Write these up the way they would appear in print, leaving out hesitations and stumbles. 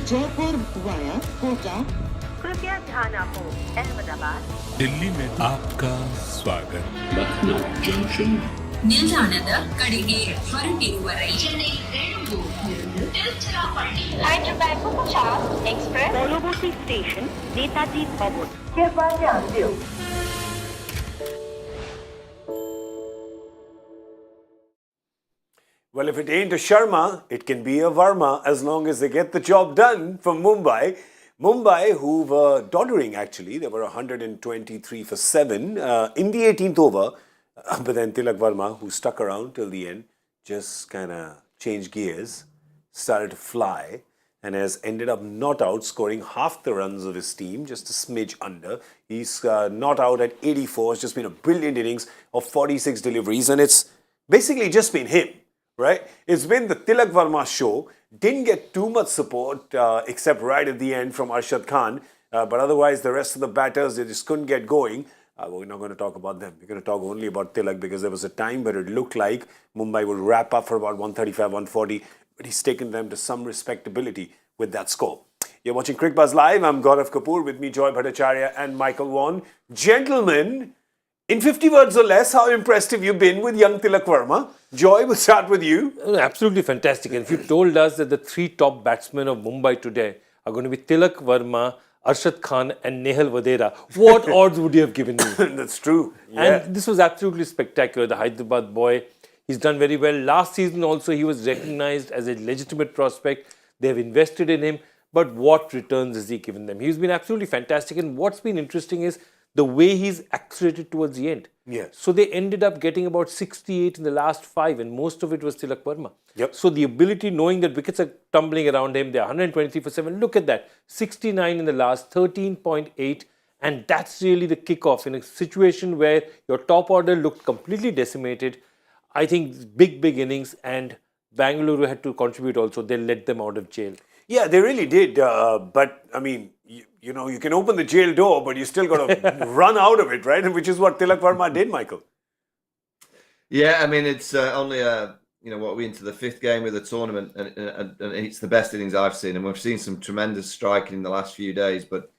Jaipur via Kota कृपया ध्यान आपो अहमदाबाद दिल्ली में आपका स्वागत Lucknow Junction. ನಿಲ್ದಾಣದ ಕಡೆಗೆ ಹೊರಟಿರುವ ರೈಲು Hyderabad को 50 एक्सप्रेस पॉलोबोसी स्टेशन नेताजी भवन कृपया ध्यान दो Well, if it ain't a Sharma, it can be a Varma as long as they get the job done for Mumbai. Mumbai, who were doddering actually, they were 123 for 7 in the 18th over. But then Tilak Varma, who stuck around till the end, just kind of changed gears, started to fly, and has ended up not out, scoring half the runs of his team, just a smidge under. He's not out at 84. It's just been a brilliant innings of 46 deliveries, and it's basically just been him. Right? It's been the Tilak Varma show. Didn't get too much support except right at the end from Arshad Khan. But otherwise, the rest of the batters, they just couldn't get going. We're not going to talk about them. We're going to talk only about Tilak because there was a time where it looked like Mumbai would wrap up for about 135, 140. But he's taken them to some respectability with that score. You're watching Cricbuzz Live. I'm Gaurav Kapoor. With me, Bhattacharjya and Micheal Vaughan. Gentlemen, in 50 words or less, how impressed have you been with young Tilak Varma? Joy, we'll start with you. Absolutely fantastic. And if you told us that the three top batsmen of Mumbai today are going to be Tilak Varma, Arshad Khan and Nehal Vadera, what odds would you have given me? That's true. Yeah. And this was absolutely spectacular. The Hyderabad boy, he's done very well. Last season also, he was recognized as a legitimate prospect. They have invested in him. But what returns has he given them? He's been absolutely fantastic. And what's been interesting is the way he's accelerated towards the end. Yes. So they ended up getting about 68 in the last 5, and most of it was Tilak Varma. Yep. So the ability, knowing that wickets are tumbling around him, they're 123 for 7. Look at that. 69 in the last, 13.8. And that's really the kickoff in a situation where your top order looked completely decimated. I think big innings, and Bangalore had to contribute also. They let them out of jail. Yeah, they really did. But, I mean, you know, you can open the jail door, but you still got to run out of it, right? Which is what Tilak Varma did, Michael. Yeah, I mean, it's only, what we into the 5th game of the tournament, and it's the best innings I've seen. And we've seen some tremendous striking in the last few days. But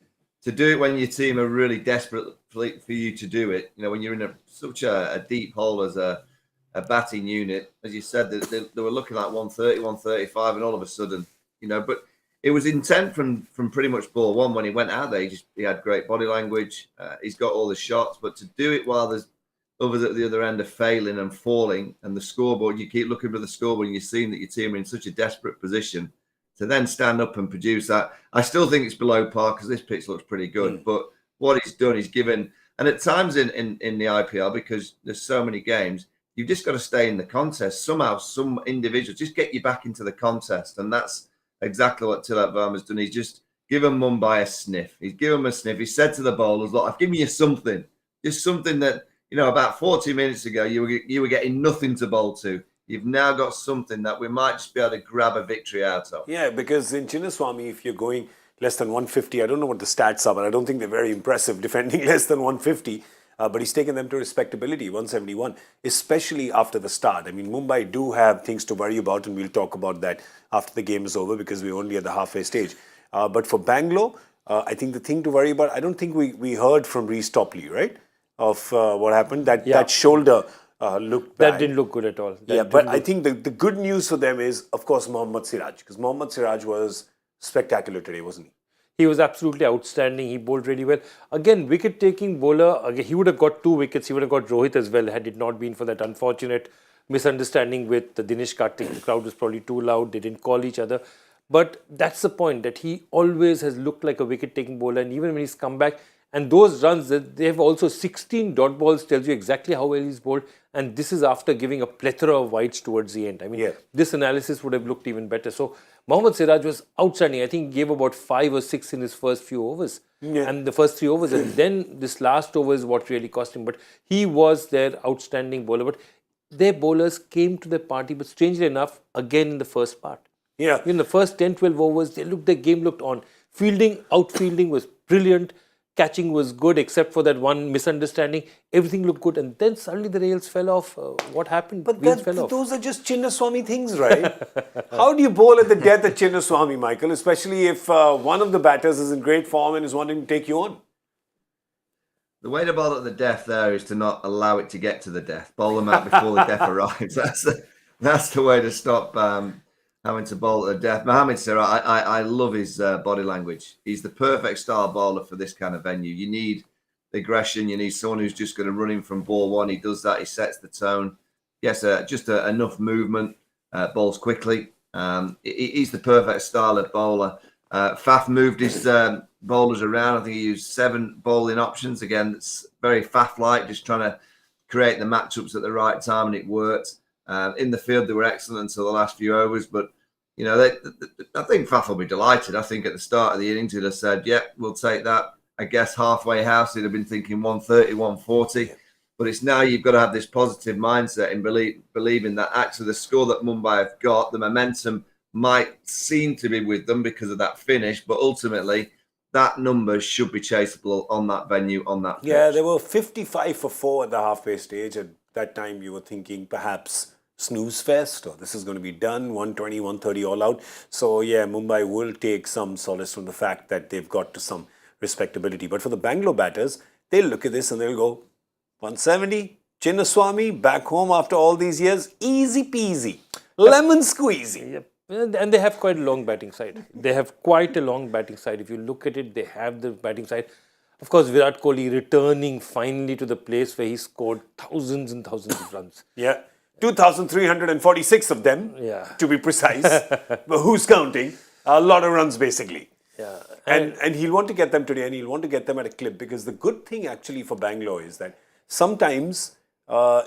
to do it when your team are really desperate for you to do it, when you're in such a deep hole as a batting unit, as you said, they were looking like 130, 135, and all of a sudden, but it was intent from pretty much ball one. When he went out there, he had great body language. He's got all the shots, but to do it while there's others at the other end are failing and falling, and the scoreboard, you keep looking for the scoreboard and you're seeing that your team are in such a desperate position, to then stand up and produce that. I still think it's below par because this pitch looks pretty good. But what he's done, he's given, and at times in the IPL, because there's so many games, you've just got to stay in the contest. Somehow, some individuals just get you back into the contest, and that's exactly what Tilak Varma's done. He's just given Mumbai a sniff. He's given them a sniff. He said to the bowlers, look, I've given you something. Just something that, about 40 minutes ago, you were getting nothing to bowl to. You've now got something that we might just be able to grab a victory out of. Yeah, because in Chinnaswamy, if you're going less than 150, I don't know what the stats are, but I don't think they're very impressive defending less than 150. But he's taken them to respectability, 171, especially after the start. I mean, Mumbai do have things to worry about, and we'll talk about that after the game is over because we're only at the halfway stage. But for Bangalore, I think the thing to worry about, I don't think we heard from Reece Topley, right, of what happened. That shoulder looked bad. That didn't look good at all. But I think the good news for them is, of course, Mohammad Siraj, because Mohammad Siraj was spectacular today, wasn't he? He was absolutely outstanding. He bowled really well. Again, wicket-taking bowler. Again, he would have got 2 wickets. He would have got Rohit as well had it not been for that unfortunate misunderstanding with Dinesh Karthik. The crowd was probably too loud. They didn't call each other. But that's the point, that he always has looked like a wicket-taking bowler. And even when he's come back, and those runs, they have also 16 dot balls, tells you exactly how well he's bowled. And this is after giving a plethora of wides towards the end. I mean, this analysis would have looked even better. So, Mohammad Siraj was outstanding. I think he gave about 5 or 6 in his first few overs. And the first 3 overs. And then this last over is what really cost him. But he was their outstanding bowler. But their bowlers came to the party, but strangely enough, again in the first part. Yeah. In the first 10, 12 overs, their game looked on. Outfielding was brilliant. catching was good, except for that one misunderstanding. Everything looked good, and then suddenly the rails fell off. What happened? But Wheels fell off. those are just Chinnaswamy things, right? How do you bowl at the death at Chinnaswamy, Michael? Especially if one of the batters is in great form and is wanting to take you on. The way to bowl at the death there is to not allow it to get to the death. Bowl them out before the death arrives. That's the way to stop having to bowl at the death. Mohamed Siraj, I love his body language. He's the perfect style bowler for this kind of venue. You need aggression. You need someone who's just going to run in from ball one. He does that. He sets the tone. Yes, just enough movement. Bowls quickly. He's the perfect style of bowler. Faf moved his bowlers around. I think he used 7 bowling options. Again, it's very Faf-like, just trying to create the matchups at the right time, and it worked. In the field, they were excellent until the last few overs. But, you know, I think Faf will be delighted. I think at the start of the innings, he'd have said, yeah, we'll take that. I guess halfway house, he'd have been thinking 130, 140. But it's now you've got to have this positive mindset and believing that actually the score that Mumbai have got, the momentum might seem to be with them because of that finish, but ultimately that number should be chaseable on that venue, on that pitch. Yeah, they were 55 for 4 at the halfway stage. At that time, you were thinking perhaps snooze fest or this is going to be done, 120, 130 all out. So, yeah, Mumbai will take some solace from the fact that they've got to some respectability. But for the Bangalore batters, they'll look at this and they'll go, 170, Chinnaswamy back home after all these years, easy peasy, lemon squeezy. Yep. And they have quite a long batting side. They have quite a long batting side. If you look at it, they have the batting side. Of course, Virat Kohli returning finally to the place where he scored thousands and thousands of runs. Yeah, 2,346 of them, to be precise. But who's counting? A lot of runs, basically. Yeah. And he'll want to get them today, and he'll want to get them at a clip, because the good thing actually for Bangalore is that sometimes,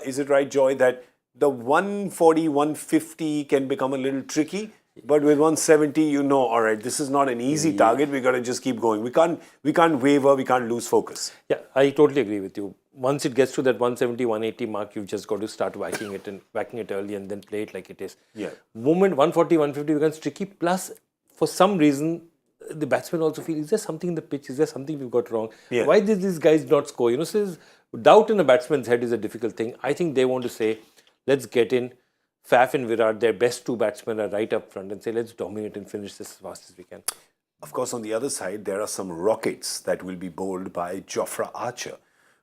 is it right, Joy, that the 140, 150 can become a little tricky, but with 170, you know, all right, this is not an easy target. We got to just keep going. We can't waver. We can't lose focus. Yeah, I totally agree with you. Once it gets to that 170, 180 mark, you've just got to start whacking it early and then play it like it is. Yeah. Moment 140, 150 becomes tricky. Plus, for some reason, the batsmen also feel, is there something in the pitch? Is there something we've got wrong? Yeah. Why did these guys not score? You know, so doubt in a batsman's head is a difficult thing. I think they want to say, let's get in. Faf and Virat, their best 2 batsmen, are right up front and say, let's dominate and finish this as fast as we can. Of course, on the other side, there are some rockets that will be bowled by Jofra Archer.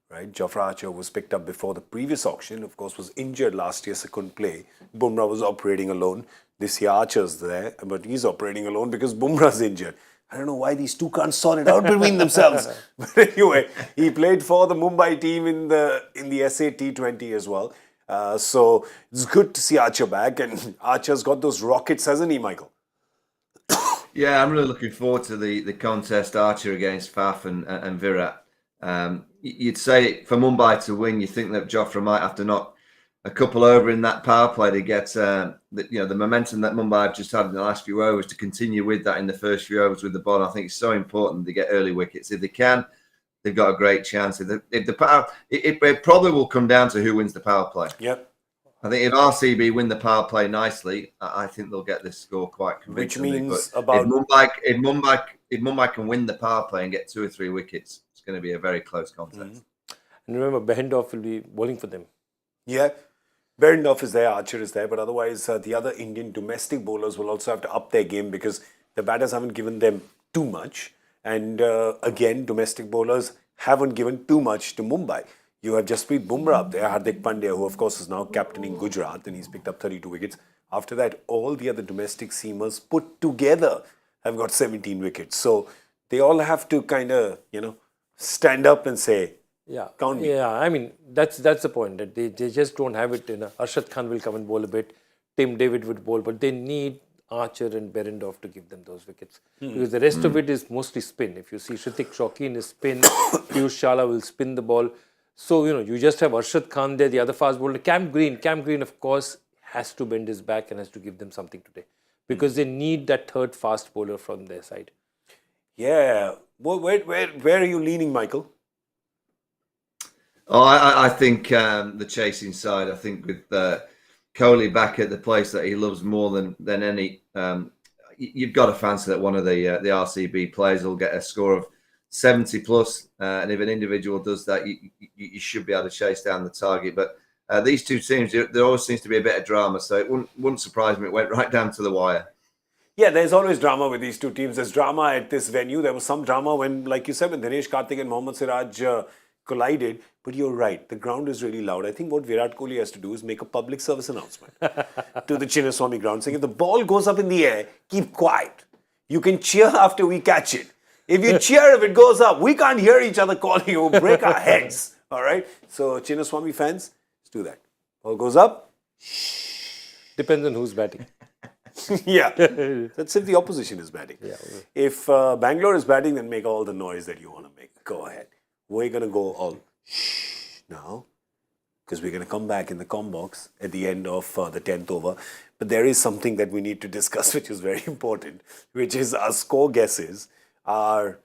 Right? Jofra Archer was picked up before the previous auction. Of course, was injured last year, so couldn't play. Bumrah was operating alone. This year, Archer's there, but he's operating alone because Bumrah's injured. I don't know why these two can't sort it out between themselves. But anyway, he played for the Mumbai team in the SA T20 as well. So it's good to see Archer back, and Archer's got those rockets, hasn't he, Michael? Yeah, I'm really looking forward to the contest, Archer against Faf and Virat. You'd say for Mumbai to win, you think that Jofra might have to knock a couple over in that power play to get the momentum that Mumbai have just had in the last few overs, to continue with that in the first few overs with the ball. I think it's so important to get early wickets. If they can, they've got a great chance. It probably will come down to who wins the power play. Yep. I think if RCB win the power play nicely, I think they'll get this score quite convincingly. Which means but about if Mumbai can win the power play and get 2 or 3 wickets, it's going to be a very close contest. And remember, Behendorf will be bowling for them. Yeah, Behrendorff is there, Archer is there, but otherwise the other Indian domestic bowlers will also have to up their game because the batters haven't given them too much. And again, domestic bowlers haven't given too much to Mumbai. You have Jasprit Bumrah up there, Hardik Pandya, who of course is now captaining Gujarat, and he's picked up 32 wickets. After that, all the other domestic seamers put together have got 17 wickets. So they all have to kind of, stand up and say, count me. Yeah, I mean, that's the point, that they just don't have it. Arshad Khan will come and bowl a bit, Tim David would bowl, but they need Archer and Behrendorff to give them those wickets. Because the rest of it is mostly spin. If you see Shritik Shaukin is spin, Piyush Chawla will spin the ball. So, you just have Arshad Khan there, the other fast bowler. Cam Green, of course, has to bend his back and has to give them something today. Because they need that third fast bowler from their side. Yeah. Well, where are you leaning, Michael? Oh, I think the chasing side, I think with Kohli back at the place that he loves more than any, you've got to fancy that one of the RCB players will get a score of 70 plus, and if an individual does that, you should be able to chase down the target. But these two teams, there always seems to be a bit of drama, so it wouldn't surprise me. It went right down to the wire. Yeah, there's always drama with these two teams. There's drama at this venue. There was some drama when, like you said, when Dinesh Karthik and Mohammad Siraj collided. But you're right, the ground is really loud. I think what Virat Kohli has to do is make a public service announcement to the Chinnaswamy ground, saying if the ball goes up in the air, keep quiet. You can cheer after we catch it. If you cheer if it goes up, we can't hear each other calling. It will break our heads. All right? So, Chinnaswamy fans, let's do that. Ball goes up. Depends on who's batting. Yeah. That's if the opposition is batting. Yeah. If Bangalore is batting, then make all the noise that you want to make. Go ahead. We're going to go all now, because we're going to come back in the comm box at the end of the 10th over. But there is something that we need to discuss, which is very important, which is our score guesses are,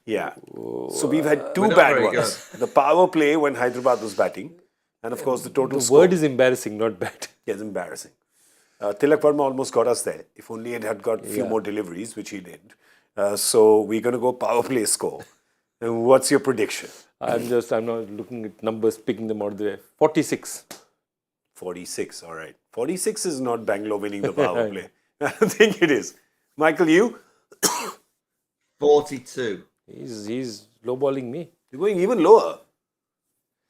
So we've had two bad ones. The power play when Hyderabad was batting, and of course the total The score. word is embarrassing, not bad. Yeah, it's embarrassing. Tilak Varma almost got us there. If only it had got a few more deliveries, which he did. So we're going to go power play score. And what's your prediction? I'm not looking at numbers, picking them out of the air. 46. 46, all right. 46 is not Bangalore winning the power play. I don't think it is. Michael, you? 42. He's lowballing me. You're going even lower.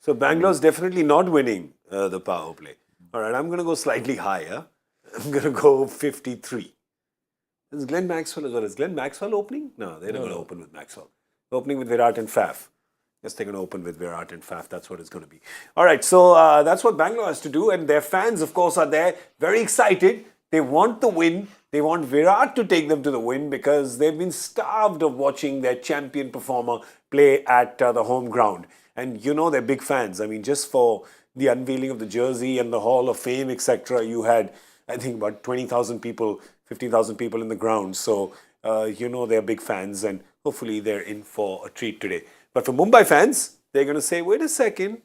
So Bangalore's definitely not winning the power play. All right, I'm going to go slightly higher. I'm going to go 53. Is Glenn Maxwell as well? Is Glenn Maxwell opening? No, they're not going to open with Maxwell. They're opening with Virat and Faf. Yes, they're going to open with Virat and Faf. That's what it's going to be. All right, so that's what Bangalore has to do. And their fans, of course, are there, very excited. They want the win. They want Virat to take them to the win because they've been starved of watching their champion performer play at the home ground. And you know they're big fans. I mean, just for the unveiling of the jersey and the Hall of Fame, etc., you had, I think, about 20,000 people, 50,000 people in the ground. So, you know they're big fans and hopefully they're in for a treat today. But for Mumbai fans, they're going to say, wait a second,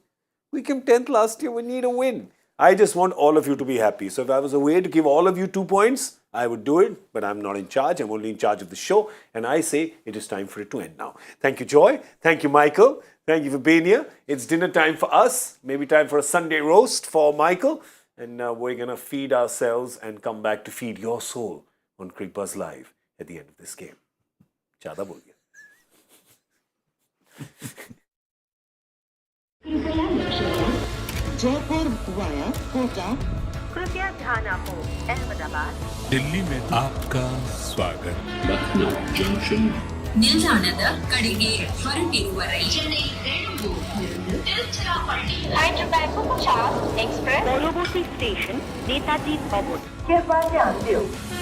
we came 10th last year, we need a win. I just want all of you to be happy. So if I was a way to give all of you 2 points, I would do it. But I'm not in charge. I'm only in charge of the show. And I say it is time for it to end now. Thank you, Joy. Thank you, Michael. Thank you for being here. It's dinner time for us. Maybe time for a Sunday roast for Michael. And we're going to feed ourselves and come back to feed your soul on Cricbuzz Live at the end of this game. Zyada bol gaya. Jaipur via Kota. कृपया ध्यान आपको अहमदाबाद दिल्ली में आपका स्वागत Lucknow Junction, ನಿಲ್ದಾಣದ ಕಡೆಗೆ ಹೊರಟಿರುವ ರೈಲು चेन्नई बेंगलुरु तिरुचिरापल्ली हैदराबाद को 50 एक्सप्रेस पॉलोबोसी स्टेशन नेताजी भवन कृपया ध्यान दें